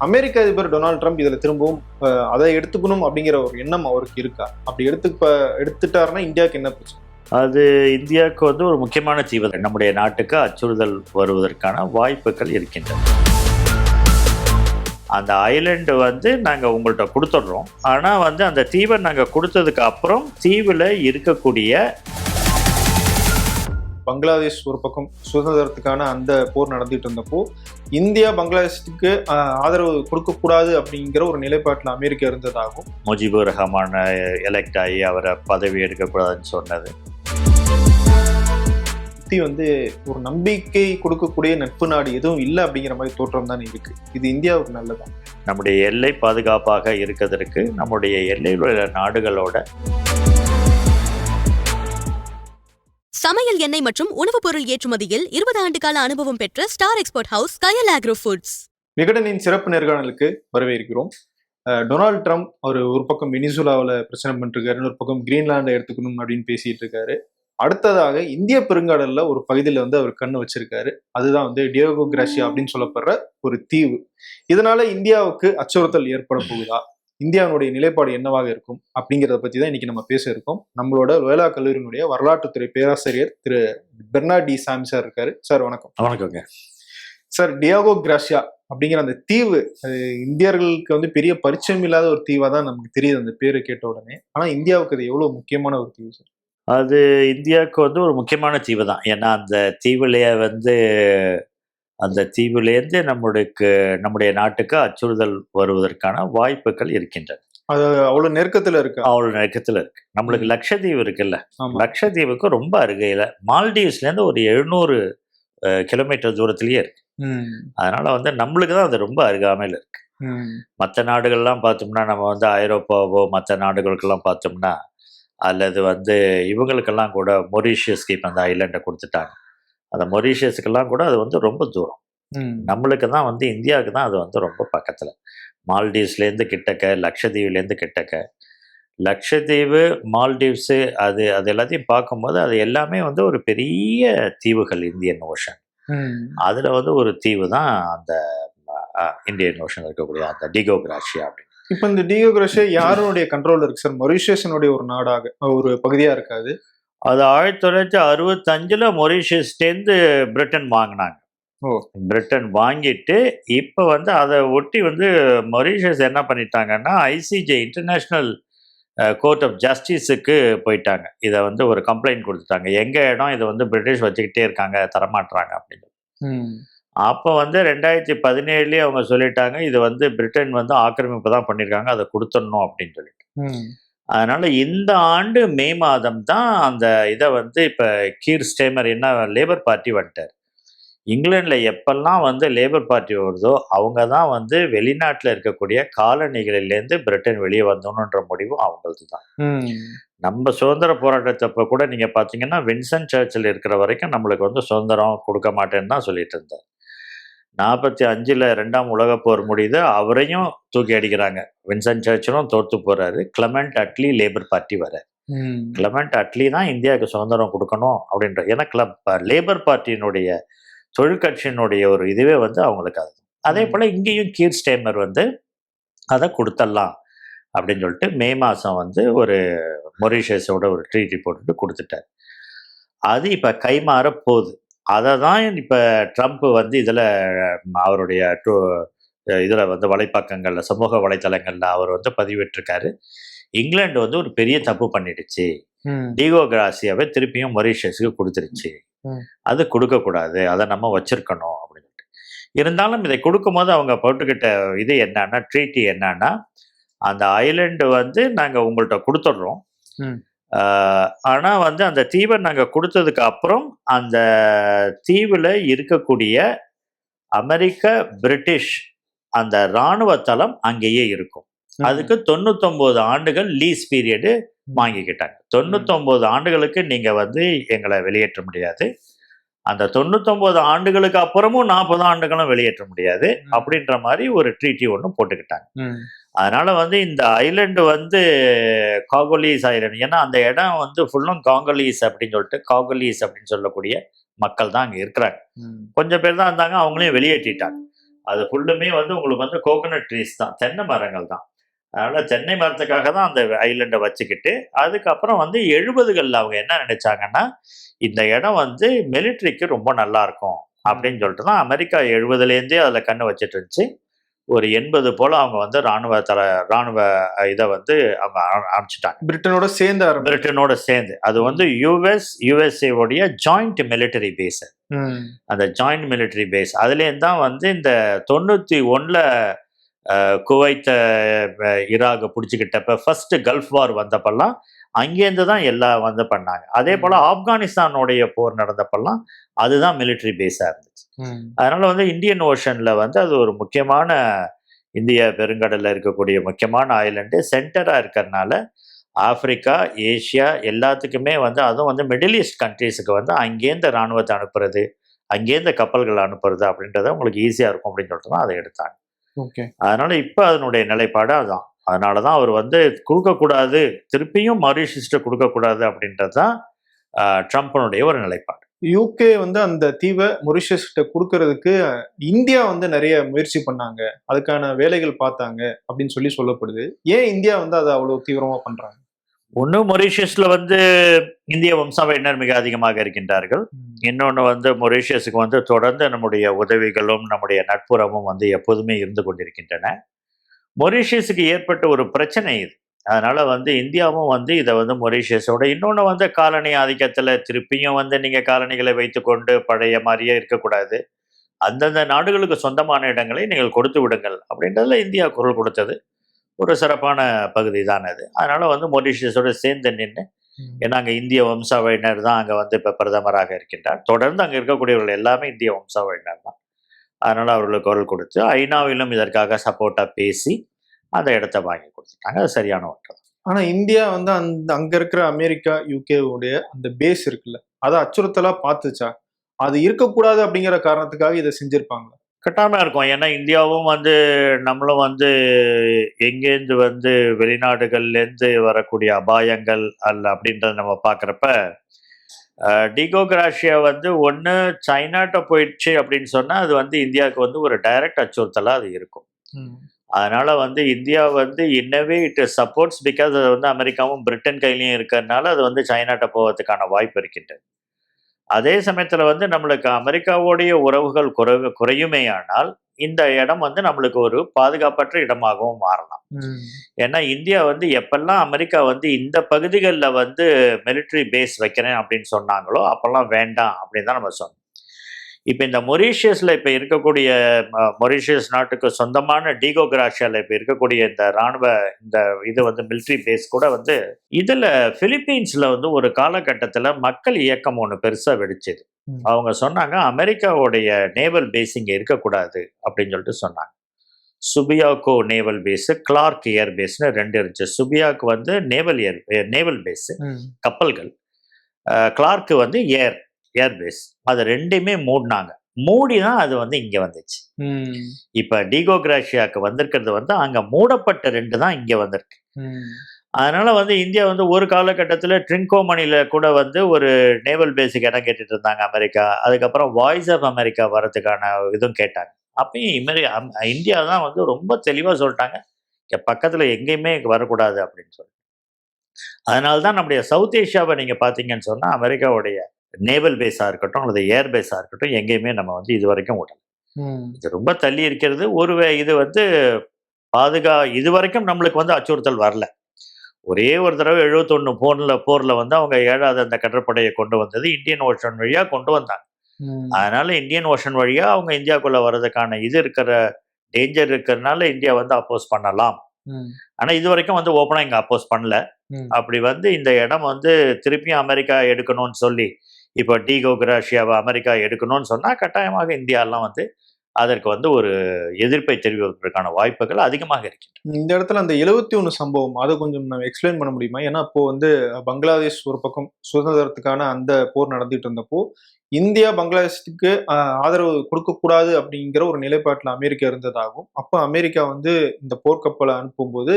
அமெரிக்க அதிபர் Donald Trump இதுல திரும்பவும் அதை எடுத்துக்கணும் அப்படிங்கிற ஒரு எண்ணம் அவருக்கு இருக்கா? அப்படி எடுத்துட்டாருன்னா இந்தியாவுக்கு என்ன பிரச்சனை? அது இந்தியாவுக்கு வந்து ஒரு முக்கியமான தீவு. நம்முடைய நாட்டுக்கு அச்சுறுத்தல் வருவதற்கான வாய்ப்புகள் இருக்கின்றன. அந்த ஐலண்டு வந்து நாங்கள் உங்கள்கிட்ட கொடுத்துட்றோம். ஆனால் வந்து அந்த தீவை நாங்கள் கொடுத்ததுக்கு அப்புறம் தீவில் இருக்கக்கூடிய பங்களாதேஷ் ஒரு பக்கம் சுதந்திரத்துக்கான அந்த போர் நடந்துட்டு இருந்தப்போ இந்தியா பங்களாதேஷுக்கு ஆதரவு கொடுக்கக்கூடாது அப்படிங்கிற ஒரு நிலைப்பாட்டில் அமெரிக்கா இருந்ததாகும். முஜிபுர் ரஹ்மான் எலெக்ட் ஆகி அவரை பதவி எடுக்கக்கூடாதுன்னு சொன்னது வந்து ஒரு நம்பிக்கை கொடுக்கக்கூடிய நட்பு நாடு எதுவும் இல்லை அப்படிங்கிற மாதிரி தோற்றம் தான் இருக்கு. இது இந்தியாவுக்கு நல்லதா? நம்முடைய எல்லை பாதுகாப்பாக இருக்கிறதுக்கு நம்முடைய எல்லையில் உள்ள நாடுகளோட சமையல் எண்ணெய் மற்றும் உணவுப் பொருள் ஏற்றுமதியில் 20 ஆண்டு கால அனுபவம் பெற்ற ஸ்டார் எக்ஸ்போர்ட் ஹவுஸ் கயல் ஆக்ரோ ஃபுட்ஸ். விகடனின் சிறப்பு நேர்காணலுக்கு வரவேற்கிறோம். டொனால்ட் ட்ரம்ப் ஒரு பக்கம் வெனிசுலாவில் பிரச்சனை பண்ணிருக்காரு, இன்னொரு பக்கம் கிரீன்லாண்டை எடுத்துக்கணும் அப்படின்னு பேசிட்டு இருக்காரு. அடுத்ததாக இந்திய பெருங்கடல்ல ஒரு பகுதியில் வந்து அவர் கண்ணு வச்சிருக்காரு. அதுதான் வந்து டியோகோ கிராசியா அப்படின்னு சொல்லப்படுற ஒரு தீவு. இதனால இந்தியாவுக்கு அச்சுறுத்தல் ஏற்பட போகுதா? இந்தியாவுடைய நிலைப்பாடு என்னவாக இருக்கும் அப்படிங்கிறத பத்தி தான் இன்னைக்கு நம்ம பேச இருக்கோம். நம்மளோட லோயலா கல்லூரியினுடைய வரலாற்றுத்துறை பேராசிரியர் திரு பெர்னார்ட் டி சாமி சார் இருக்காரு. சார் வணக்கம். வணக்கங்க சார். டியோகோ கிராசியா அப்படிங்கிற அந்த தீவு இந்தியர்களுக்கு வந்து பெரிய பரிச்சயம் இல்லாத ஒரு தீவா தான் நமக்கு தெரியுது அந்த பேரு கேட்ட உடனே. ஆனா இந்தியாவுக்கு அது எவ்வளவு முக்கியமான ஒரு தீவு சார்? அது இந்தியாவுக்கு வந்து ஒரு முக்கியமான தீவு தான். ஏன்னா அந்த தீவுலேருந்து நம்முடைய நாட்டுக்கு அச்சுறுத்தல் வருவதற்கான வாய்ப்புகள் இருக்கின்றன. அது அவ்வளவு நெருக்கத்துல இருக்கு. நம்மளுக்கு லட்சத்தீவு இருக்குல்ல, லட்சத்தீவுக்கு ரொம்ப அருகையில மால்டீவ்ஸ்ல இருந்து ஒரு 700 கிலோமீட்டர் தூரத்திலேயே இருக்கு. அதனால வந்து நம்மளுக்கு தான் அது ரொம்ப அருகாமையில் இருக்கு. மற்ற நாடுகள்லாம் பார்த்தோம்னா, நம்ம வந்து ஐரோப்பாவோ மற்ற நாடுகளுக்கெல்லாம் பார்த்தோம்னா, அல்லது வந்து இவங்களுக்கெல்லாம் கூட மொரீஷியஸ்க்கு இப்போ அந்த ஐலண்டை கொடுத்துட்டாங்க. அந்த மொரீஷியஸுக்கெல்லாம் கூட அது வந்து ரொம்ப தூரம். நம்மளுக்கு தான் வந்து இந்தியாவுக்கு தான் அது வந்து ரொம்ப பக்கத்தில். மால்டீவ்ஸ்லேருந்து கிட்டக்க, லட்சத்தீவுலேருந்து கிட்டக்க. லட்சத்தீவு, மால்டீவ்ஸு அது எல்லாத்தையும் பார்க்கும்போது அது எல்லாமே வந்து ஒரு பெரிய தீவுகள் இந்தியன் ஓஷன். அதில் வந்து ஒரு தீவு தான் அந்த இந்தியன் ஓஷன் இருக்கக்கூடிய அந்த டியோகோ கிராசியா அப்படின்னு. இப்போ இந்த டியோகோ கிராசியா யாருடைய கண்ட்ரோல் இருக்கு சார்? மொரீஷியஸனுடைய ஒரு நாடாக ஒரு பகுதியா இருக்காது. அது 1965 மொரீஷியஸ்லேருந்து பிரிட்டன் வாங்கினாங்க. பிரிட்டன் வாங்கிட்டு இப்போ வந்து அதை ஒட்டி வந்து மொரீஷியஸ் என்ன பண்ணிட்டாங்கன்னா, ஐசிஜே இன்டர்நேஷ்னல் கோர்ட் ஆஃப் ஜஸ்டிஸுக்கு போயிட்டாங்க. இதை வந்து ஒரு கம்ப்ளைண்ட் கொடுத்துட்டாங்க. எங்கள் இடம் இதை வந்து பிரிட்டிஷ் வச்சுக்கிட்டே இருக்காங்க, தரமாட்டுறாங்க அப்படின்னு. அப்போ வந்து 2017 அவங்க சொல்லிட்டாங்க, இது வந்து பிரிட்டன் வந்து ஆக்கிரமிப்பு தான் பண்ணியிருக்காங்க, அதை கொடுத்துடணும் அப்படின்னு சொல்லிட்டு. அதனால இந்த ஆண்டு மே மாதம் தான் அந்த இதை வந்து இப்போ கீர் ஸ்டேமர் என்ன லேபர் பார்ட்டி வந்துட்டார். இங்கிலாண்டில் எப்பெல்லாம் வந்து லேபர் பார்ட்டி வருதோ அவங்க தான் வந்து வெளிநாட்டில் இருக்கக்கூடிய காலனிகளிலேருந்து பிரிட்டன் வெளியே வந்தோன்ற முடிவும் அவங்களது தான். நம்ம சுதந்திர போராட்டத்தப்போ கூட நீங்கள் பார்த்தீங்கன்னா, வின்சன் சர்ச்சில் இருக்கிற வரைக்கும் நம்மளுக்கு வந்து சுதந்திரம் கொடுக்க மாட்டேன்னு தான் சொல்லிட்டு இருந்தார். 45 2ஆம் உலகப்போர் முடியுது, அவரையும் தூக்கி அடிக்கிறாங்க. வின்சன் சர்ச்சிலும் தோற்று போறாரு. கிளமெண்ட் அட்லி லேபர் பார்ட்டி வர. கிளமெண்ட் அட்லி தான் இந்தியாவுக்கு சுதந்திரம் கொடுக்கணும் அப்படின்ற. ஏன்னா லேபர் பார்ட்டியினுடைய தொழிற்கட்சியினுடைய ஒரு இதுவே வந்து அவங்களுக்கு அது. அதே போல் இங்கேயும் கீர் ஸ்டேமர் வந்து அதை கொடுத்துடலாம் அப்படின்னு சொல்லிட்டு மே மாதம் வந்து ஒரு மொரீஷியஸோட ஒரு ட்ரீட்டி போட்டுட்டு கொடுத்துட்டார். அது இப்போ கைமாற போகுது. அதை தான் இப்போ ட்ரம்ப் வந்து அவருடைய இதில் வந்து வலைப்பக்கங்களில், சமூக வலைத்தளங்களில் அவர் வந்து பதிவிட்டிருக்காரு. இங்கிலாந்து வந்து ஒரு பெரிய தப்பு பண்ணிடுச்சு, டியோகோ கிராசியாவை திருப்பியும் மொரீஷியஸுக்கு கொடுத்துருச்சு, அது கொடுக்கக்கூடாது, அதை நம்ம வச்சிருக்கணும் அப்படின்னு சொல்லிட்டு. இருந்தாலும் இதை கொடுக்கும்போது அவங்க போட்டுக்கிட்ட இது என்னன்னா, ட்ரீட்டி என்னன்னா, அந்த ஐலண்டு வந்து நாங்கள் உங்கள்கிட்ட கொடுத்துட்றோம். ஆனால் வந்து அந்த தீவை நாங்கள் கொடுத்ததுக்கு அப்புறம் அந்த தீவில் இருக்கக்கூடிய அமெரிக்க, பிரிட்டிஷ் அந்த இராணுவ தளம் அங்கேயே இருக்கும். அதுக்கு 99 ஆண்டுகள் லீஸ் பீரியடு வாங்கிக்கிட்டாங்க. 99 ஆண்டுகளுக்கு நீங்கள் வந்து எங்களை வெளியேற்ற முடியாது, அந்த 99 ஆண்டுகளுக்கு அப்புறமும் 40 ஆண்டுகளும் வெளியேற்ற முடியாது அப்படின்ற மாதிரி ஒரு ட்ரீட்டி ஒன்று போட்டுக்கிட்டாங்க. அதனால வந்து இந்த ஐலண்டு வந்து காங்கோலீஸ் ஐலண்ட், ஏன்னா அந்த இடம் வந்து ஃபுல்லும் காங்கோலீஸ் அப்படின்னு சொல்லிட்டு, காங்கோலீஸ் அப்படின்னு சொல்லக்கூடிய மக்கள் தான் அங்கே இருக்கிறாங்க. கொஞ்சம் பேர் தான் இருந்தாங்க, அவங்களையும் வெளியேற்றிட்டாங்க. அது ஃபுல்லுமே வந்து உங்களுக்கு வந்து கோகனட் ட்ரீஸ் தான், தென்னை மரங்கள் தான். அதனால் தென்னை மரத்துக்காக தான் அந்த ஐலண்டை வச்சுக்கிட்டு, அதுக்கப்புறம் வந்து 70களில் அவங்க என்ன நினைச்சாங்கன்னா, இந்த இடம் வந்து மிலிட்ரிக்கு ரொம்ப நல்லா இருக்கும் அப்படின்னு சொல்லிட்டு தான் அமெரிக்கா 70லேருந்தே அதில் கண்ணு வச்சுட்டு இருந்துச்சு. ஒரு 80 போல அவங்க வந்து ராணுவ இதை வந்து அவங்க ஆரம்பிச்சிட்டாங்க. பிரிட்டனோட சேர்ந்து அது வந்து யுஎஸ்ஏ உடைய ஜாயிண்ட் மிலிட்டரி பேஸ். அந்த ஜாயிண்ட் மிலிட்டரி பேஸ் அதுலேருந்து தான் வந்து இந்த 91ல் குவைத்த ஈராக் பிடிச்சிக்கிட்டப்ப ஃபர்ஸ்ட் கல்ஃப் வார் வந்தப்பெல்லாம் அங்கேருந்து தான் எல்லாம் வந்து பண்ணாங்க. அதே போல் ஆப்கானிஸ்தானுடைய போர் நடந்தப்பெல்லாம் அதுதான் மிலிட்ரி பேஸாக இருந்துச்சு. அதனால வந்து இந்தியன் ஓஷனில் வந்து அது ஒரு முக்கியமான இந்திய பெருங்கடலில் இருக்கக்கூடிய முக்கியமான ஐலண்டு சென்டராக இருக்கிறதுனால ஆப்பிரிக்கா, ஏஷியா எல்லாத்துக்குமே வந்து அதுவும் வந்து மிடில் ஈஸ்ட் கண்ட்ரீஸுக்கு வந்து அங்கேருந்து இராணுவத்தை அனுப்புறது, அங்கேருந்து கப்பல்கள் அனுப்புறது அப்படின்றத உங்களுக்கு ஈஸியாக இருக்கும் அப்படின்னு சொல்லிட்டு தான் அதை எடுத்தாங்க. அதனால இப்போ அதனுடைய நிலைப்பாடு அதுதான். அதனால தான் அவர் வந்து கொடுக்கக்கூடாது, திருப்பியும் மொரீஷியஸ்ட்டை கொடுக்கக்கூடாது அப்படின்றது தான் ட்ரம்ப்னுடைய ஒரு நிலைப்பாடு. யூகே வந்து அந்த தீவை மொரீஷியஸ்கிட்ட கொடுக்கறதுக்கு இந்தியா வந்து நிறைய முயற்சி பண்ணாங்க, அதுக்கான வேலைகள் பார்த்தாங்க அப்படின்னு சொல்லப்படுது. ஏன் இந்தியா வந்து அதை அவ்வளவு தீவிரமா பண்றாங்க? ஒன்று, மொரீஷியஸில் வந்து இந்திய வம்சாவளியினர் மிக அதிகமாக இருக்கின்றார்கள். இன்னொன்று வந்து மொரீஷியஸுக்கு வந்து தொடர்ந்து நம்முடைய உதவிகளும் நம்முடைய நட்புறமும் வந்து எப்போதுமே இருந்து கொண்டிருக்கின்றன. மொரீஷியஸுக்கு ஏற்பட்ட ஒரு பிரச்சனை இது. அதனால வந்து இந்தியாவும் வந்து இதை வந்து மொரீஷியஸோட இன்னொன்று வந்து காலனி ஆதிக்கத்தில் திருப்பியும் வந்து நீங்கள் காலனிகளை வைத்துக்கொண்டு பழைய மாதிரியே இருக்கக்கூடாது, அந்தந்த நாடுகளுக்கு சொந்தமான இடங்களை நீங்கள் கொடுத்து விடுங்கள் அப்படின்றதுல இந்தியா குரல் கொடுத்தது ஒரு சிறப்பான பகுதி தான் அது. அதனால வந்து மொரீஷியஸோட சேர்ந்து நின்று, ஏன்னா அங்கே இந்திய வம்சாவளியினர் தான் அங்கே வந்து இப்போ பிரதமராக இருக்கின்றார். தொடர்ந்து அங்கே இருக்கக்கூடியவர்கள் எல்லாமே இந்திய வம்சாவளியினர் தான். அதனால அவர்களுக்கு குரல் கொடுத்து ஐநாவிலும் இதற்காக சப்போர்ட்டாக பேசி அந்த இடத்த வாங்கி கொடுத்துட்டாங்க. அது சரியான ஒன்று. ஆனா இந்தியா வந்து அங்க இருக்கிற அமெரிக்கா, யூகே உடைய அந்த பேஸ் இருக்குல்ல, அதை அச்சுறுத்தலா பார்த்துச்சா? அது இருக்கக்கூடாது அப்படிங்கிற காரணத்துக்காக இதை செஞ்சிருப்பாங்க. கட்டாயமாக இருக்கும். ஏன்னா இந்தியாவும் வந்து நம்மளும் வந்து எங்கேருந்து வந்து வெளிநாடுகள்லேருந்து வரக்கூடிய அபாயங்கள் அல்ல அப்படின்றத நம்ம பார்க்குறப்ப, டிகோ கிராஷியா வந்து ஒன்று சைனாட்ட போயிடுச்சு அப்படின்னு சொன்னால் அது வந்து இந்தியாவுக்கு வந்து ஒரு டைரக்ட் அச்சுறுத்தலாக அது இருக்கும். அதனால வந்து இந்தியா வந்து இன்னவே இட் சப்போர்ட்ஸ், பிகாஸ் அது வந்து அமெரிக்காவும் பிரிட்டன் கையிலையும் இருக்கிறதுனால அது வந்து சைனாட்ட போவதுக்கான வாய்ப்பு இருக்கின்றது. அதே சமயத்தில் வந்து நம்மளுக்கு அமெரிக்காவோடைய உறவுகள் குறையுமே ஆனால் இந்த இடம் வந்து நம்மளுக்கு ஒரு பாதுகாப்பற்ற இடமாகவும் மாறலாம். ஏன்னா இந்தியா வந்து எப்பெல்லாம் அமெரிக்கா வந்து இந்த பகுதிகளில் வந்து மிலிட்ரி பேஸ் வைக்கிறேன் அப்படின்னு சொன்னாங்களோ அப்பெல்லாம் வேண்டாம் அப்படின்னு தான் நம்ம சொன்னோம். இப்போ இந்த மொரீஷியஸில் இப்போ இருக்கக்கூடிய மொரீஷியஸ் நாட்டுக்கு சொந்தமான டிகோ கிராஷியாவில் இப்போ இருக்கக்கூடிய இந்த இராணுவ இந்த இது வந்து மிலிட்ரி பேஸ் கூட வந்து இதில் பிலிப்பீன்ஸில் வந்து ஒரு காலகட்டத்தில் மக்கள் இயக்கம் ஒன்று பெருசாக வெடிச்சது. அவங்க சொன்னாங்க அமெரிக்காவுடைய நேவல் பேஸ் இங்கே இருக்கக்கூடாது அப்படின்னு சொல்லிட்டு சொன்னாங்க. சுபியாக்கோ நேவல் பேஸு, கிளார்க் ஏர் பேஸ்னு 2 இருந்துச்சு. சுபியாக்கு வந்து நேவல் பேஸு கப்பல்கள், கிளார்க்கு வந்து ஏர் பேஸ். அது 2மே மூடினாங்க. மூடி தான் அது வந்து இங்கே வந்துச்சு. இப்போ டிகோ கிராஷியாவுக்கு வந்திருக்கிறது வந்து அங்கே மூடப்பட்ட 2 தான் இங்கே வந்திருக்கு. அதனால வந்து இந்தியா வந்து ஒரு காலகட்டத்தில் ட்ரிங்கோமணியில் கூட வந்து ஒரு நேவல் பேஸுக்கு இடம் கேட்டுட்டு இருந்தாங்க அமெரிக்கா. அதுக்கப்புறம் வாய்ஸ் ஆஃப் அமெரிக்கா வரதுக்கான இதுவும் கேட்டாங்க. அப்பயும் இந்தியா தான் வந்து ரொம்ப தெளிவாக சொல்லிட்டாங்க, இங்கே பக்கத்தில் எங்கேயுமே வரக்கூடாது அப்படின்னு சொல்லி. அதனால தான் நம்முடைய சவுத் ஏஷியாவை நீங்கள் பார்த்தீங்கன்னு சொன்னால் அமெரிக்காவுடைய நேவல் பேஸாக இருக்கட்டும் அல்லது ஏர் பேஸாக இருக்கட்டும் எங்கேயுமே நம்ம வந்து இது வரைக்கும் விடல. இது ரொம்ப தள்ளி இருக்கிறது. இது வந்து இது வரைக்கும் நம்மளுக்கு வந்து அச்சுறுத்தல் வரல. ஒரே ஒரு தடவை 71 போரில் வந்து அவங்க 7வது அந்த கடற்படையை கொண்டு வந்தது இந்தியன் ஓஷன் வழியாக கொண்டு வந்தாங்க. அதனால இந்தியன் ஓஷன் வழியாக அவங்க இந்தியாவுக்குள்ளே வர்றதுக்கான டேஞ்சர் இருக்கிறதுனால இந்தியா வந்து அப்போஸ் பண்ணலாம். ஆனால் இது வரைக்கும் வந்து ஓப்பனாக இங்கே அப்போஸ் பண்ணல. அப்படி வந்து இந்த இடம் வந்து திருப்பியும் அமெரிக்கா எடுக்கணும்னு சொல்லி இப்போ டிகோ கிராஷியாவை அமெரிக்கா எடுக்கணும்னு சொன்னால் கட்டாயமாக இந்தியாலாம் வந்து அதற்கு வந்து ஒரு எதிர்ப்பை தெரிவிப்பதற்கான வாய்ப்புகள் அதிகமாக இருக்கின்றன. இந்த இடத்துல அந்த 71 சம்பவம் அதை கொஞ்சம் நம்ம எக்ஸ்பிளைன் பண்ண முடியுமா? ஏன்னா இப்போ வந்து பங்களாதேஷ் ஒரு பக்கம் சுதந்திரத்துக்கான அந்த போர் நடந்துட்டு இருந்தப்போ இந்தியா பங்களாதேஷுக்கு ஆதரவு கொடுக்கக்கூடாது அப்படிங்கிற ஒரு நிலைப்பாட்டில் அமெரிக்கா இருந்ததாகும். அப்போ அமெரிக்கா வந்து இந்த போர்க்கப்பலை அனுப்பும்போது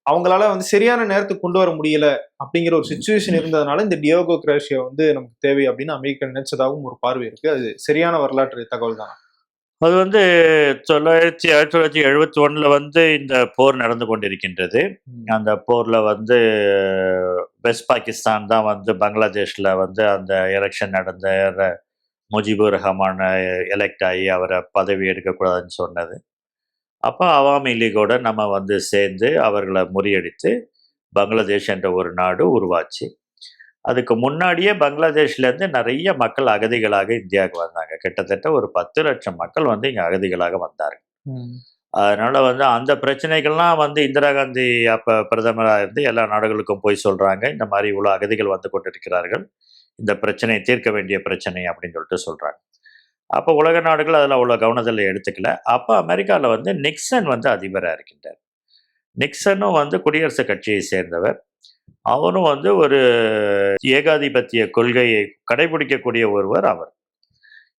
அவங்களால வந்து சரியான நேரத்துக்கு கொண்டு வர முடியல அப்படிங்கிற ஒரு சுச்சுவேஷன் இருந்ததுனால இந்த டியோகோ கிராஷியா வந்து நமக்கு தேவை அப்படின்னு அமெரிக்கா நினைச்சதாகவும் ஒரு பார்வை இருக்கு. அது சரியான வரலாற்று தகவல் தானா? அது வந்து 1971 வந்து இந்த போர் நடந்து கொண்டிருக்கின்றது. அந்த போர்ல வந்து வெஸ்ட் பாகிஸ்தான் தான் வந்து பங்களாதேஷ்ல வந்து அந்த எலெக்ஷன் நடந்த முஜிபுர் ரஹ்மான் எலெக்ட் ஆகி அவரை பதவி எடுக்கக்கூடாதுன்னு சொன்னது. அப்போ அவாமி லீகோட நம்ம வந்து சேர்ந்து அவர்களை முறியடித்து பங்களாதேஷ் என்ற ஒரு நாடு உருவாச்சு. அதுக்கு முன்னாடியே பங்களாதேஷ்லேருந்து நிறைய மக்கள் அகதிகளாக இந்தியாவுக்கு வந்தாங்க. கிட்டத்தட்ட ஒரு 10 லட்சம் மக்கள் வந்து இங்கே அகதிகளாக வந்தார்கள். அதனால வந்து அந்த பிரச்சனைகள்லாம் வந்து இந்திரா காந்தி அப்போ பிரதமராக இருந்து எல்லா நாடுகளுக்கும் போய் சொல்கிறாங்க, இந்த மாதிரி இவ்வளோ அகதிகள் வந்து கொண்டிருக்கிறார்கள், இந்த பிரச்சனையை தீர்க்க வேண்டிய பிரச்சனை அப்படின்னு சொல்லிட்டு சொல்கிறாங்க. அப்போ உலக நாடுகள் அதில் அவ்வளோ கவனத்தில் எடுத்துக்கல. அப்போ அமெரிக்காவில் வந்து நிக்சன் வந்து அதிபராக இருக்கின்றார். நிக்சனும் வந்து குடியரசுக் கட்சியை சேர்ந்தவர். அவரும் வந்து ஒரு ஏகாதிபத்திய கொள்கையை கடைபிடிக்கக்கூடிய ஒருவர் அவர்.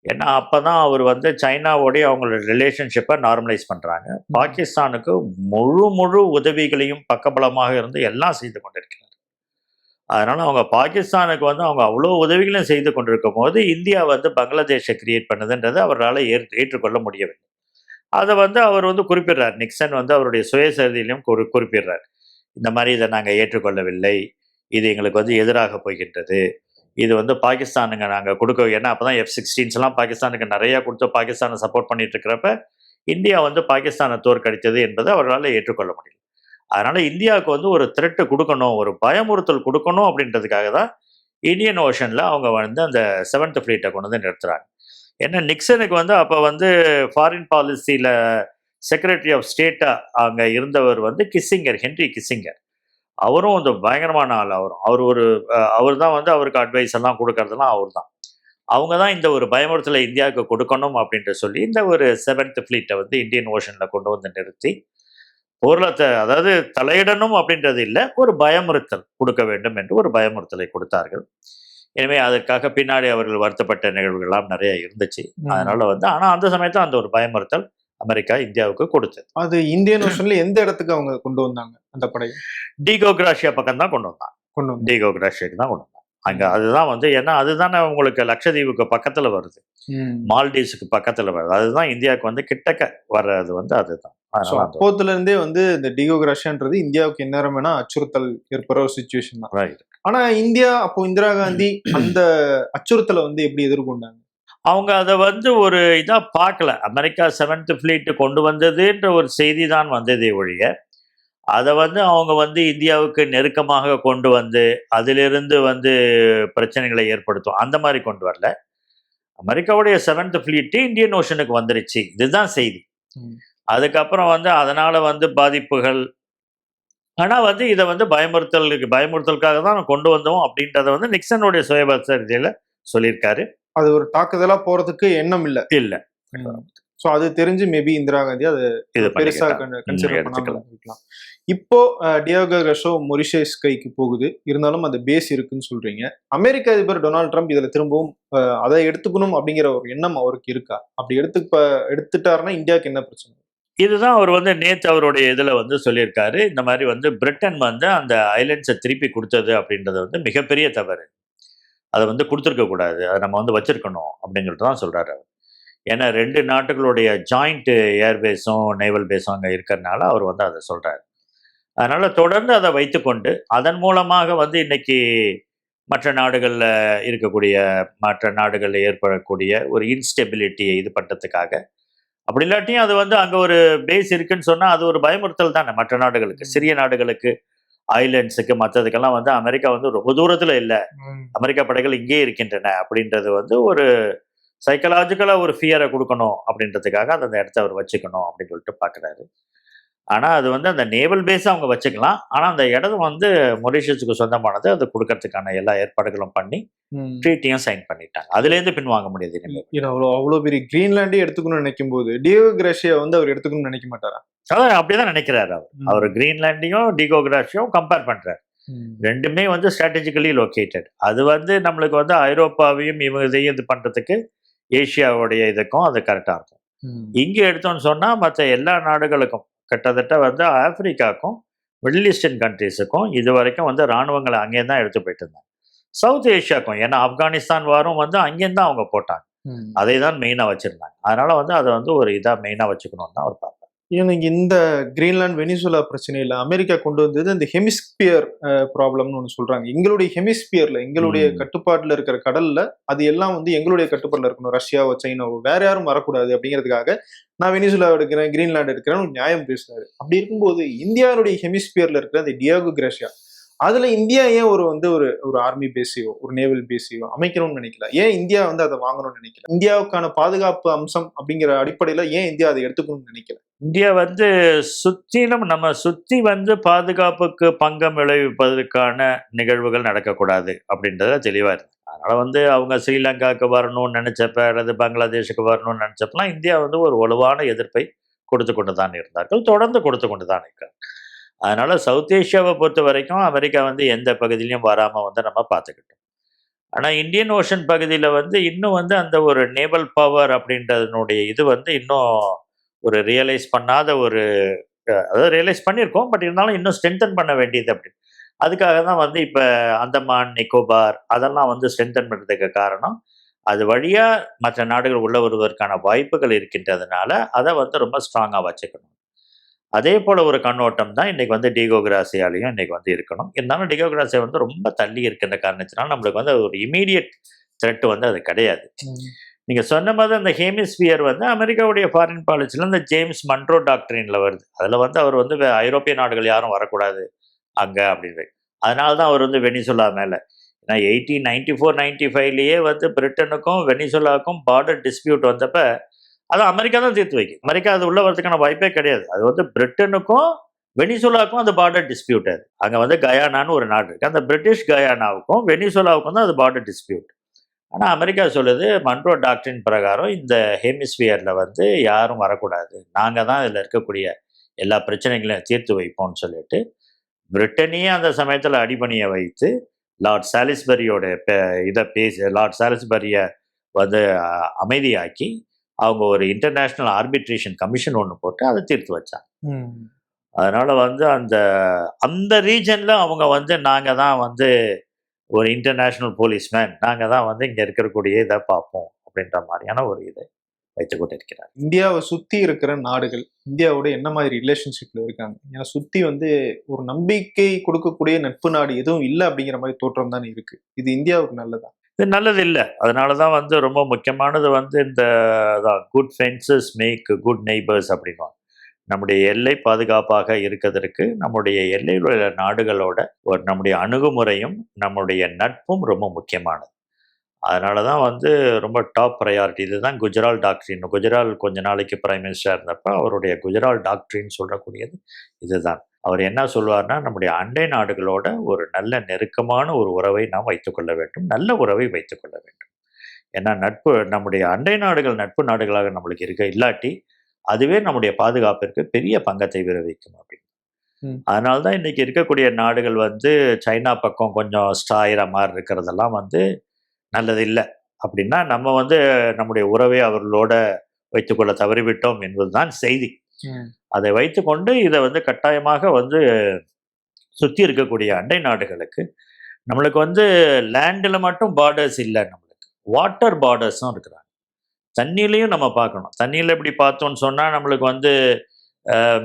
ஏன்னா அப்போ தான் அவர் வந்து சைனாவோடைய அவங்களோட ரிலேஷன்ஷிப்பை நார்மலைஸ் பண்ணுறாங்க. பாகிஸ்தானுக்கு முழு உதவிகளையும் பக்கபலமாக இருந்து எல்லாம் செய்து கொண்டிருக்கிறார். அதனால் அவங்க பாகிஸ்தானுக்கு வந்து அவங்க அவ்வளோ உதவிகளையும் செய்து கொண்டிருக்கும் போது இந்தியா வந்து பங்களாதேஷை கிரியேட் பண்ணுதுன்றது அவரால் ஏற்றுக்கொள்ள முடியவில்லை. அதை வந்து அவர் வந்து குறிப்பிடுறார். நிக்சன் வந்து அவருடைய சுயசரிதையிலும் குறிப்பிடுறார். இந்த மாதிரி இதை நாங்கள் ஏற்றுக்கொள்ளவில்லை, இது எங்களுக்கு வந்து எதிராக போகின்றது, இது வந்து பாகிஸ்தானுங்க நாங்கள் கொடுக்க, ஏன்னா அப்போ தான் F-16 பாகிஸ்தானுக்கு நிறையா கொடுத்து பாகிஸ்தானை சப்போர்ட் பண்ணிட்டு இருக்கிறப்ப இந்தியா வந்து பாகிஸ்தானை தோற்கடித்தது என்பதை அவர்களால் ஏற்றுக்கொள்ள முடியல. அதனால் இந்தியாவுக்கு வந்து ஒரு த்ரெட்டு கொடுக்கணும், ஒரு பயமுறுத்தல் கொடுக்கணும் அப்படின்றதுக்காக தான் இந்தியன் ஓஷனில் அவங்க வந்து அந்த 7th ஃப்ளீட்டை கொண்டு வந்து நிறுத்துறாங்க. ஏன்னா நிக்சனுக்கு வந்து அப்போ வந்து ஃபாரின் பாலிசியில் செக்ரட்டரி ஆஃப் ஸ்டேட்டாக அங்கே இருந்தவர் வந்து கிஸ்ஸிங்கர், ஹென்ரி கிஸ்ஸிங்கர். அவரும் வந்து பயங்கரமான ஆள். அவர் தான் வந்து அவருக்கு அட்வைஸ் எல்லாம் கொடுக்கறதெல்லாம் அவர் தான். அவங்க தான் இந்த ஒரு பயமுறுத்தலை இந்தியாவுக்கு கொடுக்கணும் அப்படின்ட்டு சொல்லி இந்த ஒரு 7th ஃப்ளீட்டை வந்து இந்தியன் ஓஷனில் கொண்டு வந்து நிறுத்தி பொருளத்தை, அதாவது தலையிடணும் அப்படின்றது இல்லை, ஒரு பயமுறுத்தல் கொடுக்க வேண்டும் என்று ஒரு பயமுறுத்தலை கொடுத்தார்கள். எனவே அதற்காக பின்னாடி அவர்கள் வருத்தப்பட்ட நிகழ்வுகள்லாம் நிறைய இருந்துச்சு. அதனால வந்து ஆனால் அந்த சமயத்தில் அந்த ஒரு பயமுறுத்தல் அமெரிக்கா இந்தியாவுக்கு கொடுத்தது. அது இந்தியன் ஓஷன்ல எந்த இடத்துக்கு அவங்க கொண்டு வந்தாங்க அந்த படை? டீகோ கிராஷியா பக்கம் தான் கொண்டு வந்தாங்க. டீகோ கிராஷியாக்கு தான் கொண்டு வந்தாங்க. அங்க அதுதான் வந்து, ஏன்னா அதுதானே உங்களுக்கு லட்சத்தீவுக்கு பக்கத்துல வருது, மால்டீவ்ஸுக்கு பக்கத்துல வருது, அதுதான் இந்தியாவுக்கு வந்து கிட்டக்க வர்றது வந்து அதுதான். அப்போத்துல இருந்தே வந்து இந்த டீகோ கிராஷியான்றது இந்தியாவுக்கு எந்நேரம் வேணா அச்சுறுத்தல் ஏற்படுற ஒரு சிச்சுவேஷன் தான். ஆனா இந்தியா அப்போ இந்திரா காந்தி அந்த அச்சுறுத்தலை வந்து எப்படி எதிர்கொண்டாங்க? அவங்க அதை வந்து ஒரு இதாக பார்க்கல. அமெரிக்கா 7th ஃப்ளீட்டு கொண்டு வந்ததுன்ற ஒரு செய்தி தான் வந்ததே ஒழிய அதை வந்து அவங்க வந்து இந்தியாவுக்கு நெருக்கமாக கொண்டு வந்து அதிலிருந்து வந்து பிரச்சனைகளை ஏற்படுத்தும் அந்த மாதிரி கொண்டு வரல. அமெரிக்காவுடைய 7th ஃப்ளீட்டு இந்தியன் ஓஷனுக்கு வந்துருச்சு, இதுதான் செய்தி. அதுக்கப்புறம் வந்து அதனால வந்து பாதிப்புகள், ஆனால் வந்து இதை வந்து பயமுறுத்தலுக்காக தான் கொண்டு வந்தோம் அப்படின்றத வந்து நிக்சனுடைய சுயபரிசீலனையில சொல்லியிருக்காரு. அது ஒரு தாக்குதலா போறதுக்கு எண்ணம் இல்லை. ஸோ அது தெரிஞ்சு மேபி இந்திரா காந்தி அது பெருசா கன்சிடர் பண்ணாம இருக்கலாம். இப்போ டியோகோ கிராஷியா மொரிஷியஸ் கைக்கு போகுது, இருந்தாலும் அந்த பேஸ் இருக்குன்னு சொல்றீங்க. அமெரிக்க அதிபர் டொனால்ட் ட்ரம்ப் இதுல திரும்பவும் அதை எடுத்துக்கணும் அப்படிங்கிற ஒரு எண்ணம் அவருக்கு இருக்கா? அப்படி எடுத்துட்டாருன்னா இந்தியாவுக்கு என்ன பிரச்சனை? இதுதான் அவர் வந்து நேற்று அவருடைய இதில் வந்து சொல்லியிருக்காரு. இந்த மாதிரி வந்து பிரிட்டன் வந்து அந்த ஐலண்ட்ஸை திருப்பி கொடுத்தது அப்படின்றது வந்து மிகப்பெரிய தவறு, அதை வந்து கொடுத்துருக்க கூடாது, அதை நம்ம வந்து வச்சிருக்கணும் அப்படிங்கிறது தான் சொல்றாரு அவர். ஏன்னா 2 நாட்டுகளுடைய ஜாயிண்ட் ஏர்பேஸும் நேவல் பேஸும் அங்கே இருக்கிறதுனால அவர் வந்து அதை சொல்றாரு. அதனால தொடர்ந்து அதை வைத்துக்கொண்டு அதன் மூலமாக வந்து இன்னைக்கு மற்ற நாடுகளில் ஏற்படக்கூடிய ஒரு இன்ஸ்டெபிலிட்டியை இது பண்ணுறதுக்காக, அப்படி இல்லாட்டியும் அது வந்து அங்கே ஒரு பேஸ் இருக்குன்னு சொன்னால் அது ஒரு பயமுறுத்தல் தானே மற்ற நாடுகளுக்கு, சிறிய நாடுகளுக்கு, ஐலண்ட்ஸுக்கு, மற்றதுக்கெல்லாம் வந்து அமெரிக்கா வந்து ரொம்ப தூரத்தில் இல்லை, அமெரிக்கா படைகள் இங்கே இருக்கின்றன அப்படின்றது வந்து ஒரு சைக்கலாஜிக்கலாக ஒரு ஃபியரை கொடுக்கணும் அப்படின்றதுக்காக அந்த இடத்த அவர் வச்சுக்கணும் அப்படின்னு சொல்லிட்டு பார்க்குறாரு. ஆனால் அது வந்து அந்த நேவல் பேஸை அவங்க வச்சுக்கலாம், ஆனால் அந்த இடம் வந்து மொரிஷியஸுக்கு சொந்தமானது, அது கொடுக்கறதுக்கான எல்லா ஏற்பாடுகளும் பண்ணி ட்ரீட்டியும் சைன் பண்ணிட்டாங்க. அதுலேருந்து பின்வாங்க முடியாது. அவ்வளோ பெரிய கிரீன்லாண்டே எடுத்துக்கணும்னு நினைக்கும் போது டியோகோ கிராஷியா வந்து அவர் எடுத்துக்கணும்னு நினைக்க மாட்டாரா? அதான் அப்படிதான் நினைக்கிறாரு அவர் கிரீன்லாண்டையும் டியோகோ கிராஷியாவும் கம்பேர் பண்றாரு. ரெண்டுமே வந்து ஸ்ட்ராட்டஜிக்கலி லொக்கேட்டட். அது வந்து நம்மளுக்கு வந்து ஐரோப்பாவையும் இதையும் இது பண்றதுக்கு ஏஷியாவுடைய இதுக்கும் அது கரெக்டாக இருக்கும். இங்கே எடுத்தோன்னு சொன்னால் மற்ற எல்லா நாடுகளுக்கும், கிட்டத்தட்ட வந்து ஆப்பிரிக்காவுக்கும் மிடில் ஈஸ்டர்ன் கண்ட்ரீஸுக்கும் இது வரைக்கும் வந்து இராணுவங்களை அங்கேயும் தான் எடுத்து போயிட்டு இருந்தாங்க. சவுத் ஏஷியாவுக்கும், ஏன்னா ஆப்கானிஸ்தான் வாரும் வந்து அங்கேயும் தான் அவங்க போட்டாங்க. அதை தான் மெயினாக வச்சுருந்தாங்க. அதனால வந்து அதை வந்து ஒரு இதாக மெயினாக வச்சுக்கணும்னு தான் அவர் பார்ப்பார். எனக்கு இந்த கிரீன்லாந்து வெனிசுலா பிரச்சனையில அமெரிக்கா கொண்டு வந்தது இந்த ஹெமிஸ்பியர் ப்ராப்ளம்னு ஒன்று சொல்றாங்க. எங்களுடைய ஹெமிஸ்பியர்ல எங்களுடைய கட்டுப்பாட்டுல இருக்கிற கடல்ல அது எல்லாம் வந்து எங்களுடைய கட்டுப்பாட்டுல இருக்கணும். ரஷ்யாவோ சைனாவோ வேற யாரும் வரக்கூடாது அப்படிங்கிறதுக்காக நான் வெனிசுலா எடுக்கிறேன், கிரீன்லாந்து எடுக்கிறேன்னு நியாயம் பேசுறாரு. அப்படி இருக்கும்போது இந்தியாவுடைய ஹெமிஸ்பியர்ல இருக்கிற அந்த டியாகோ கிரேஷியா அதுல இந்தியா ஏன் ஒரு ஆர்மி பேஸையோ ஒரு நேவல் பேஸையோ அமைக்கணும்னு நினைக்கல? ஏன் இந்தியா வந்து அதை வாங்கணும்னு நினைக்கல? இந்தியாவுக்கான பாதுகாப்பு அம்சம் அப்படிங்கிற அடிப்படையில ஏன் இந்தியா அதை எடுத்துக்கணும்னு நினைக்கல? இந்தியா வந்து நம்ம சுற்றி வந்து பாதுகாப்புக்கு பங்கம் விளைவிப்பதற்கான நிகழ்வுகள் நடக்கக்கூடாது அப்படின்றத தெளிவாக இருக்கு. அதனால் வந்து அவங்க ஸ்ரீலங்காவுக்கு வரணும்னு நினச்சப்ப அல்லது பங்களாதேஷுக்கு வரணும்னு நினச்சப்பெல்லாம் இந்தியா வந்து ஒரு வலுவான எதிர்ப்பை கொடுத்து கொண்டு தான் இருந்தார்கள், தொடர்ந்து கொடுத்து கொண்டு தான் இருக்காங்க. அதனால் சவுத் ஏஷியாவை பொறுத்த வரைக்கும் அமெரிக்கா வந்து எந்த பகுதியிலையும் வராமல் வந்து நம்ம பார்த்துக்கிட்டோம். ஆனால் இந்தியன் ஓஷன் பகுதியில் வந்து இன்னும் வந்து அந்த ஒரு நேவல் பவர் அப்படின்றதனுடைய இது வந்து இன்னும் ஒரு ரியலைஸ் பண்ணாத ஒரு அதாவது ரியலைஸ் பண்ணியிருக்கோம், பட் இருந்தாலும் இன்னும் ஸ்ட்ரென்தன் பண்ண வேண்டியது அப்படின்னு. அதுக்காக தான் வந்து இப்போ அந்தமான் நிக்கோபார் அதெல்லாம் வந்து ஸ்ட்ரென்தன் பண்ணுறதுக்கு காரணம் அது வழியாக மற்ற நாடுகள் உள்ள வருவதற்கான வாய்ப்புகள் இருக்கின்றதுனால அதை வந்து ரொம்ப ஸ்ட்ராங்காக வச்சுக்கணும். அதே போல் ஒரு கண்ணோட்டம் தான் இன்றைக்கி வந்து டிகோ கிராசியாலையும் இன்றைக்கி வந்து இருக்கணும். இருந்தாலும் டிகோ கிராசியா வந்து ரொம்ப தள்ளி இருக்கின்ற காரணத்தினால நம்மளுக்கு வந்து ஒரு இமீடியட் த்ரெட் வந்து அது கிடையாது. நீங்கள் சொன்ன மாதிரி அந்த ஹெமிஸ்பியர் வந்து அமெரிக்காவுடைய ஃபாரின் பாலிசியில் இந்த ஜேம்ஸ் மன்ரோ டாக்டரினில் வருது. அதில் வந்து அவர் வந்து ஐரோப்பிய நாடுகள் யாரும் வரக்கூடாது அங்கே அப்படின்னு. அதனால தான் அவர் வந்து வெனிசுலா மேலே, ஏன்னா 1894-95 வந்து பிரிட்டனுக்கும் வெனிசுலாவுக்கும் பார்டர் டிஸ்பியூட் வந்தப்போ அது அமெரிக்கா தான் தீர்த்து வைக்கும். அமெரிக்கா அது உள்ள வரதுக்கான வாய்ப்பே கிடையாது. அது வந்து பிரிட்டனுக்கும் வெனிசுலாவுக்கும் அந்த பார்டர் டிஸ்பியூட். அது அங்கே வந்து கயானான்னு ஒரு நாடு இருக்குது, அந்த பிரிட்டிஷ் கயானாவுக்கும் வெனிசுலாவுக்கும் தான் அது பார்டர் டிஸ்பியூட். ஆனால் அமெரிக்கா சொல்லுது மன்ரோ டாக்டரின் பிரகாரம் இந்த ஹெமிஸ்பியரில் வந்து யாரும் வரக்கூடாது, நாங்கள் தான் இதில் இருக்கக்கூடிய எல்லா பிரச்சனைகளையும் தீர்த்து வைப்போம்னு சொல்லிட்டு பிரிட்டனையே அந்த சமயத்தில் அடிபணிய வைத்து லார்ட் சாலிஸ்பரியோட இதை பேசி லார்ட் சாலிஸ்பரியை வந்து அமைதியாக்கி அவங்க ஒரு இன்டர்நேஷ்னல் ஆர்பிட்ரேஷன் கமிஷன் ஒன்று போட்டு அதை தீர்த்து வச்சாங்க. அதனால் வந்து அந்த ரீஜனில் அவங்க வந்து நாங்கள் தான் வந்து ஒரு இன்டர்நேஷ்னல் போலீஸ்மேன், நாங்கள் தான் வந்து இங்கே இருக்கக்கூடிய இதை பார்ப்போம் அப்படின்ற மாதிரியான ஒரு இதை வைத்துக்கொண்டு இருக்கிறார். இந்தியாவை சுற்றி இருக்கிற நாடுகள் இந்தியாவோட என்ன மாதிரி ரிலேஷன்ஷிப்பில் இருக்காங்க? ஏன்னா சுற்றி வந்து ஒரு நம்பிக்கை கொடுக்கக்கூடிய நட்பு நாடு எதுவும் இல்லை அப்படிங்கிற மாதிரி தோற்றம் தானே இருக்குது. இது இந்தியாவுக்கு நல்லதா? இது நல்லது இல்லை. அதனால தான் வந்து ரொம்ப முக்கியமானது வந்து இந்த good fences make good neighbours அப்படின்வாங்க. நம்முடைய எல்லை பாதுகாப்பாக இருக்கிறதுக்கு நம்முடைய எல்லையில் உள்ள நாடுகளோட நம்முடைய அணுகுமுறையும் நம்முடைய நட்பும் ரொம்ப முக்கியமானது. அதனால தான் வந்து ரொம்ப டாப் ப்ரையாரிட்டி இதுதான் குஜரால் டாக்ட்ரின். குஜரால் கொஞ்ச நாளைக்கு பிரைம் மினிஸ்டராக இருந்தப்போ அவருடைய குஜரால் டாக்ட்ரின் சொல்லக்கூடியது இதுதான். அவர் என்ன சொல்வார்னா, நம்முடைய அண்டை நாடுகளோட ஒரு நல்ல நெருக்கமான ஒரு உறவை நாம் வைத்துக்கொள்ள வேண்டும், நல்ல உறவை வைத்துக்கொள்ள வேண்டும். ஏன்னா நட்பு நம்முடைய அண்டை நாடுகள் நட்பு நாடுகளாக நம்மளுக்கு இல்லாட்டி அதுவே நம்முடைய பாதுகாப்பிற்கு பெரிய பங்கத்தை விளைவிக்கும் அப்படின்னு. அதனால தான் இன்றைக்கி இருக்கக்கூடிய நாடுகள் வந்து சைனா பக்கம் கொஞ்சம் ஸ்டாயிற மாதிரி இருக்கிறதெல்லாம் வந்து நல்லது இல்லை. அப்படின்னா நம்ம வந்து நம்முடைய உறவை அவர்களோட வைத்துக்கொள்ள தவறிவிட்டோம் என்பதுதான் செய்தி. அதை வைத்துக்கொண்டு இதை வந்து கட்டாயமாக வந்து சுற்றி இருக்கக்கூடிய அண்டை நாடுகளுக்கு நம்மளுக்கு வந்து லேண்டில் மட்டும் பார்டர்ஸ் இல்லை, நம்மளுக்கு வாட்டர் பார்டர்ஸும் இருக்கிறாங்க. தண்ணியிலையும் நம்ம பார்க்கணும். தண்ணியில் எப்படி பார்த்தோன்னு சொன்னால் நம்மளுக்கு வந்து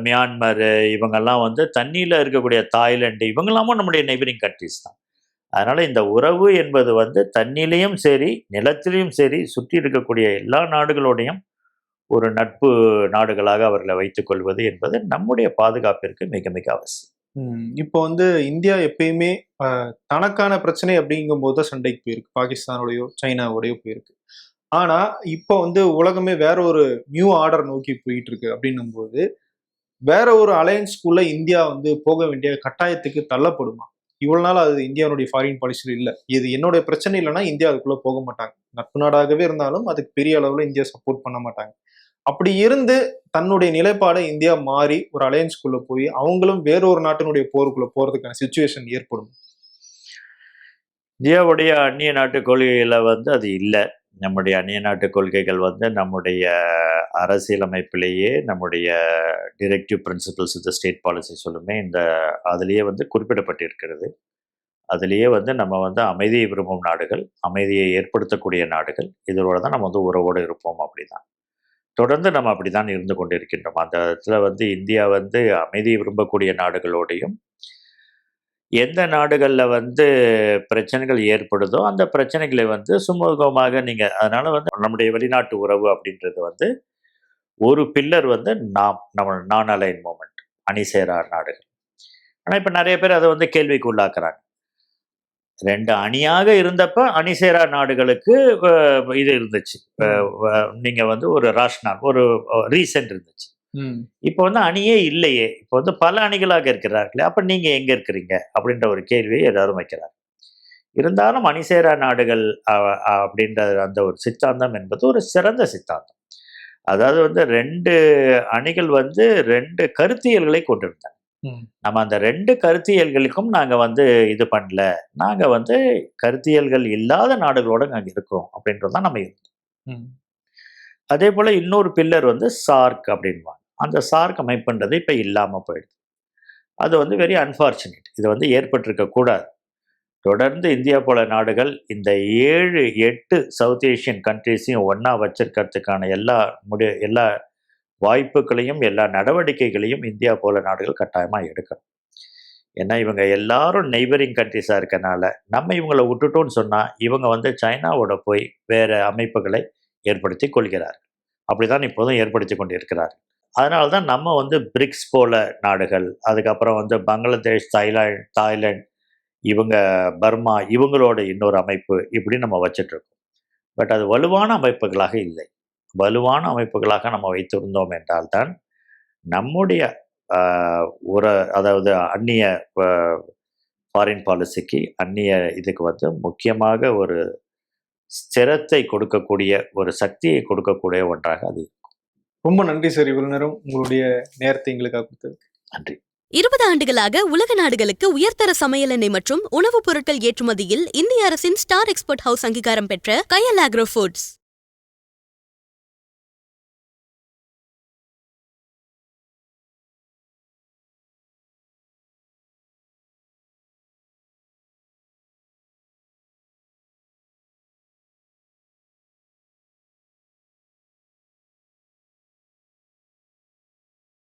மியான்மர் இவங்கெல்லாம் வந்து தண்ணியில் இருக்கக்கூடிய தாய்லாந்து இவங்கெல்லாமும் நம்முடைய நெய்பரிங் கண்ட்ரிஸ் தான். அதனால் இந்த உறவு என்பது வந்து தண்ணிலையும் சரி நிலத்திலையும் சரி சுற்றி இருக்கக்கூடிய எல்லா நாடுகளோடையும் ஒரு நட்பு நாடுகளாக அவர்களை வைத்துக் கொள்வது என்பது நம்முடைய பாதுகாப்பிற்கு மிக மிக அவசியம். இப்போ வந்து இந்தியா எப்பயுமே தனக்கான பிரச்சனை அப்படிங்கும் போது சண்டைக்கு போயிருக்கு, பாகிஸ்தானோடையோ சைனாவோடையோ போயிருக்கு. ஆனா இப்போ வந்து உலகமே வேற ஒரு நியூ ஆர்டர் நோக்கி போயிட்டு இருக்கு. அப்படின்னும் போது வேற ஒரு அலையன்ஸ்குள்ள இந்தியா வந்து போக வேண்டிய கட்டாயத்துக்கு தள்ளப்படுமா? இவ்வளவு நாள் அது இந்தியாவுடைய ஃபாரின் பாலிசியில் இல்லை. இது என்னுடைய பிரச்சனை இல்லைன்னா இந்தியா அதுக்குள்ள போக மாட்டாங்க. நட்பு நாடாகவே இருந்தாலும் அதுக்கு பெரிய அளவுல இந்தியா சப்போர்ட் பண்ண மாட்டாங்க. அப்படி இருந்து தன்னுடைய நிலைப்பாடை இந்தியா மாறி ஒரு அலையன்ஸ்குள்ள போய் அவங்களும் வேறொரு நாட்டினுடைய போருக்குள்ள போறதுக்கான சிச்சுவேஷன் ஏற்படும். இந்தியாவுடைய அந்நிய நாட்டு கொள்கைகளை வந்து அது இல்லை. நம்முடைய அந்நிய நாட்டு கொள்கைகள் வந்து நம்முடைய அரசியலமைப்பிலேயே நம்முடைய டிரெக்டிவ் பிரின்சிபல்ஸ் இந்த ஸ்டேட் பாலிசி சொல்லுமே இந்த அதிலேயே வந்து குறிப்பிடப்பட்டிருக்கிறது. அதுலேயே வந்து நம்ம வந்து அமைதியை விரும்பும் நாடுகள், அமைதியை ஏற்படுத்தக்கூடிய நாடுகள், இதோட தான் நம்ம வந்து உறவோடு இருப்போம். அப்படிதான் தொடர்ந்து நம்ம அப்படித்தான் இருந்து கொண்டிருக்கின்றோம். அந்த இடத்துல வந்து இந்தியா வந்து அமைதியை விரும்பக்கூடிய நாடுகளோடையும், எந்த நாடுகள்ல வந்து பிரச்சனைகள் ஏற்படுதோ அந்த பிரச்சனைகளை வந்து சுமூகமாக அதனால வந்து நம்முடைய வெளிநாட்டு உறவு அப்படின்றது வந்து ஒரு பில்லர் வந்து நான் அலைன் மூமெண்ட், அணி சேரா நாடுகள். ஆனா இப்ப நிறைய பேர் அதை வந்து கேள்விக்கு உள்ளாக்குறாங்க. 2 அணியாக இருந்தப்ப அணி சேரா நாடுகளுக்கு இது இருந்துச்சு. நீங்க வந்து ஒரு ராஷ்னால், ஒரு ரீசன் இருந்துச்சு. இப்போ வந்து அணியே இல்லையே, இப்போ வந்து பல அணிகளாக இருக்கிறார்களே, அப்ப நீங்க எங்க இருக்கிறீங்க அப்படின்ற ஒரு கேள்வியை எல்லாரும் வைக்கிறார். இருந்தாலும் அணிசேரா நாடுகள் அப்படின்ற அந்த ஒரு சித்தாந்தம் என்பது ஒரு சிறந்த சித்தாந்தம். அதாவது வந்து 2 அணிகள் வந்து 2 கருத்தியல்களை கொண்டிருந்தாங்க. நம்ம அந்த 2 கருத்தியல்களுக்கும் நாங்க வந்து இது பண்ணல, நாங்க வந்து கருத்தியல்கள் இல்லாத நாடுகளோட நாங்க இருக்கிறோம் அப்படின்றதுதான் நம்ம இருந்தோம். அதே போல இன்னொரு பில்லர் வந்து சார்க் அப்படின்வாங்க. அந்த சார்க் அமைப்புன்றது இப்ப இல்லாம போயிடுது. அது வந்து வெரி அன்பார்ச்சுனேட். இது வந்து ஏற்பட்டிருக்க கூடாது. தொடர்ந்து இந்தியா போல நாடுகள் இந்த 7-8 சவுத் ஏஷியன் கண்ட்ரீஸையும் ஒன்னா வச்சிருக்கிறதுக்கான எல்லா வாய்ப்புகளையும் எல்லா நடவடிக்கைகளையும் இந்தியா போல நாடுகள் கட்டாயமா எடுக்கணும். ஏன்னா இவங்க எல்லாரும் நெய்பரிங் கண்ட்ரிஸா இருக்கனால நம்ம இவங்களை விட்டுட்டோம்னு சொன்னா இவங்க வந்து சைனாவோட போய் வேற அமைப்புகளை ஏற்படுத்தி கொள்கிறார்கள். அப்படிதான் இப்போதும் ஏற்படுத்தி கொண்டிருக்கிறார்கள். அதனால தான் நம்ம வந்து பிரிக்ஸ் போல நாடுகள், அதுக்கப்புறம் வந்து பங்களாதேஷ், தாய்லாந்து, இவங்க பர்மா, இவங்களோட இன்னொரு அமைப்பு, இப்படி நம்ம வச்சுட்டு இருக்கோம். பட் அது வலுவான அமைப்புகளாக இல்லை. வலுவான அமைப்புகளாக நம்ம வைத்திருந்தோம் என்றால்தான் நம்முடைய அதாவது அந்நிய ஃபாரின் பாலிசிக்கு, அந்நிய இதுக்கு வந்து முக்கியமாக ஒரு ஸ்திரத்தை கொடுக்கக்கூடிய, ஒரு சக்தியை கொடுக்கக்கூடிய ஒன்றாக அது இருக்கும். ரொம்ப நன்றி சார், இவ்வளவு நேரம் உங்களுடைய நேரத்தை எங்களுக்காக கொடுத்தது. நன்றி. 20 ஆண்டுகளாக உலக நாடுகளுக்கு உயர்தர சமையல் எண்ணெய் மற்றும் உணவுப் பொருட்கள் ஏற்றுமதியில் இந்திய அரசின் ஸ்டார் எக்ஸ்போர்ட் ஹவுஸ் அங்கீகாரம் பெற்ற கயல் ஆக்ரோ ஃபுட்ஸ்.